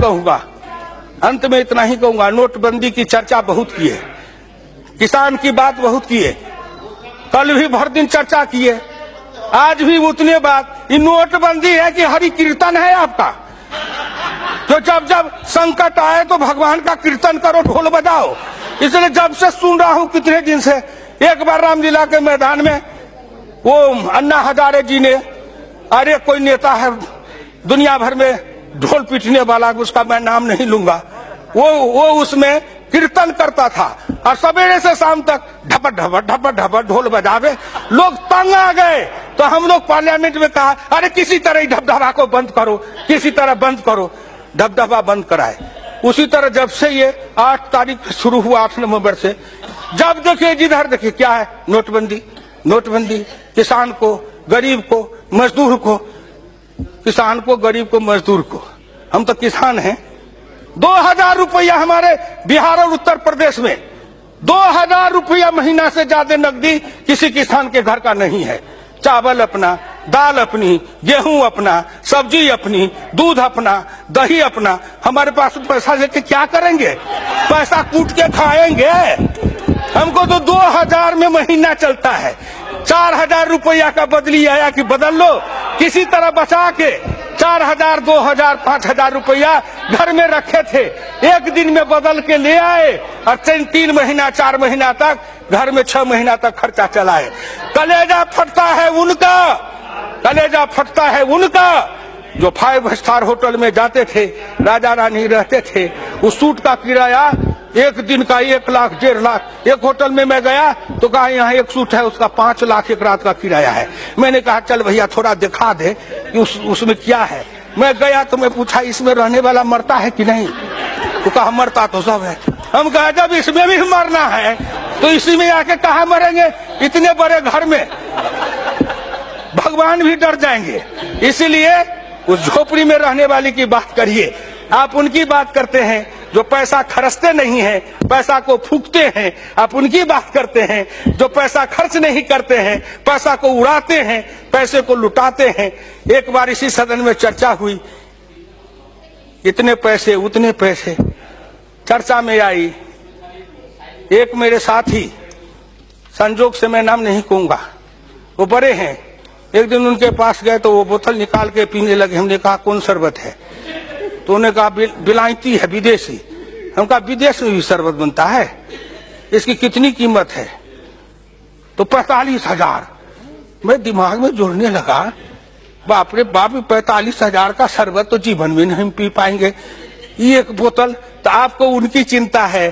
कहूंगा, अंत में इतना ही कहूंगा, नोटबंदी की चर्चा बहुत की है, किसान की बात बहुत की है, कल भी भर दिन चर्चा की है, आज भी उतने बात। ये नोटबंदी है कि हरि कीर्तन है आपका? तो जब जब संकट आए तो भगवान का कीर्तन करो, ढोल बजाओ। इसलिए जब से सुन रहा हूं कितने दिन से, एक बार रामलीला के मैदान में वो अन्ना हजारे जी ने, अरे कोई नेता है दुनिया भर में ढोल पीटने वाला, उसका मैं नाम नहीं लूंगा, वो उसमें कीर्तन करता था और सवेरे से शाम तक ढपट ढपट ढपट ढपट ढोल बजावे, लोग तंग आ गए। तो हम लोग पार्लियामेंट में कहा, अरे किसी तरह ढबढबा को बंद करो, किसी तरह बंद करो, ढबढबा बंद कराए। उसी तरह जब से ये 8 तारीख शुरू हुआ, 8 नवंबर से, जब देखिए जिधर देखिए क्या है, नोटबंदी नोटबंदी। किसान को, गरीब को, मजदूर को, किसान को, गरीब को, मजदूर को, हम तो किसान हैं। 2000 रुपया हमारे बिहार और उत्तर प्रदेश में 2000 रुपया महीना से ज्यादा नकदी किसी किसान के घर का नहीं है। चावल अपना, दाल अपनी, गेहूं अपना, सब्जी अपनी, दूध अपना, दही अपना। हमारे पास पैसा लेके क्या करेंगे? पैसा कूट के खाएंगे। हमको तो 2000 में महीना चलता है। 4000 रुपया का बदली आया कि बदल लो, किसी तरह बचा के 4000, 2000, 5000 रुपया घर में रखे थे, एक दिन में बदल के ले आए और 3 महीना 4 महीना तक घर में 6 महीना तक खर्चा चलाए। कलेजा फटता है उनका, कलेजा फटता है उनका जो 5 स्टार होटल में जाते थे, राजा रानी रहते थे। उस सूट का किराया एक दिन का 1 लाख 1.5 लाख। एक होटल में मैं गया तो कहा यहाँ एक सूट है, उसका 5 लाख एक रात का किराया है। मैंने कहा चल भैया थोड़ा दिखा दे कि उसमें क्या है। मैं गया तो मैं पूछा इसमें रहने वाला मरता है कि नहीं? तो कहा मरता तो सब है। हम कहा जब इसमें भी मरना है तो इसी में आके कहा मरेंगे? इतने बड़े घर में भगवान भी डर जाएंगे। इसीलिए उस झोपड़ी में रहने वाले की बात करिए। आप उनकी बात करते हैं जो पैसा खर्चते नहीं हैं, पैसा को फूकते हैं। आप उनकी बात करते हैं जो पैसा खर्च नहीं करते हैं, पैसा को उड़ाते हैं, पैसे को लुटाते हैं। एक बार इसी सदन में चर्चा हुई, इतने पैसे उतने पैसे चर्चा में आई। एक मेरे साथी, संजोग से मैं नाम नहीं कहूंगा, वो बड़े हैं, एक दिन उनके पास गए तो वो बोतल निकाल के पीने लगे। हमने कहा कौन शरबत है? तो उन्होंने कहा बिलायती है, विदेशी। हम कहा विदेश में भी शरबत बनता है, इसकी कितनी कीमत है? तो 45,000। मैं दिमाग में जोड़ने लगा, बाप रे बाप, 45,000 का शरबत तो जीवन में नहीं पी पाएंगे। ये एक बोतल, तो आपको उनकी चिंता है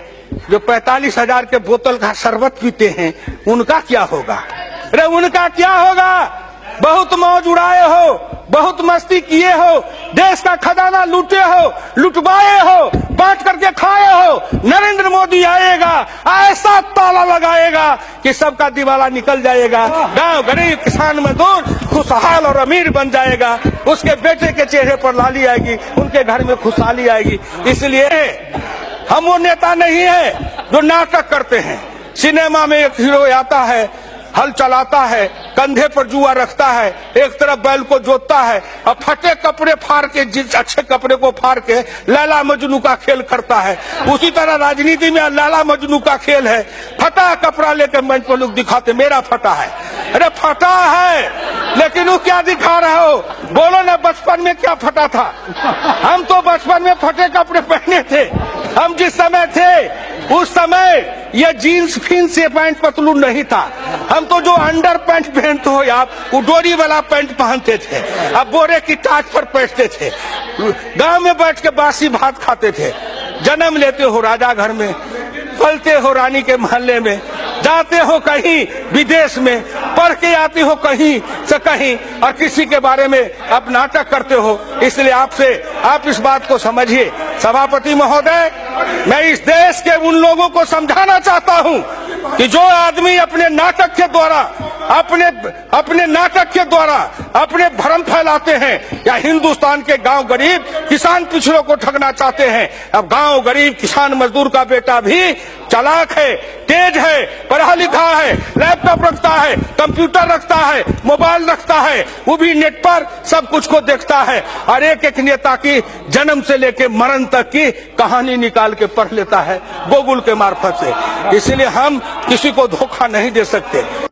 जो 45,000 के बोतल का शरबत पीते हैं, उनका क्या होगा? अरे उनका क्या होगा? बहुत मौज उड़ाए हो, बहुत मस्ती किए हो, देश का खजाना लूटे हो, लुटवाए हो, बांट करके खाए हो। नरेंद्र मोदी आएगा, ऐसा ताला लगाएगा कि सबका दिवाला निकल जाएगा। गांव गरीब किसान मजदूर खुशहाल और अमीर बन जाएगा। उसके बेटे के चेहरे पर लाली आएगी, उनके घर में खुशहाली आएगी। इसलिए हम वो नेता नहीं है जो नाटक करते हैं। सिनेमा में एक हीरो आता है, हल चलाता है, कंधे पर जुआ रखता है, एक तरफ बैल को जोतता है और फटे कपड़े फाड़ के, जिस अच्छे कपड़े को फाड़ के लैला मजनू का खेल करता है। उसी तरह राजनीति में लैला मजनू का खेल है। फटा कपड़ा लेकर मंच पर लोग दिखाते मेरा फटा है। अरे फटा है, लेकिन वो क्या दिखा रहे हो? बोलो ना, बचपन में क्या फटा था? हम तो बचपन में फटे कपड़े पहने थे। हम जिस समय थे उस समय ये जीन्स फिन्स से पैंट पतलून नहीं था। हम तो जो अंडर पैंट पहनते हो आप, वो डोरी वाला पैंट पहनते थे, अब बोरे की टाट पर बैठते थे, गांव में बैठ के बासी भात खाते थे। जन्म लेते हो राजा घर में, पलते हो रानी के मोहल्ले में, जाते हो कहीं विदेश में, पढ़ के आते हो कहीं से कहीं और किसी के बारे में आप नाटक करते हो। इसलिए आपसे आप इस बात को समझिए। सभापति महोदय, मैं इस देश के उन लोगों को समझाना चाहता हूं कि जो आदमी अपने नाटक के द्वारा अपने नाटक के द्वारा अपने भ्रम फैलाते हैं, या हिंदुस्तान के गांव गरीब किसान पिछड़ों को ठगना चाहते हैं। अब गांव गरीब किसान मजदूर का बेटा भी चालाक है, तेज है, पढ़ा लिखा है, लैपटॉप रखता है, कंप्यूटर रखता है, मोबाइल रखता है, वो भी नेट पर सब कुछ को देखता है और एक एक नेता की जन्म से लेकर मरण तक की कहानी निकाल के पढ़ लेता है गूगल के मार्फत से। इसलिए हम किसी को धोखा नहीं दे सकते।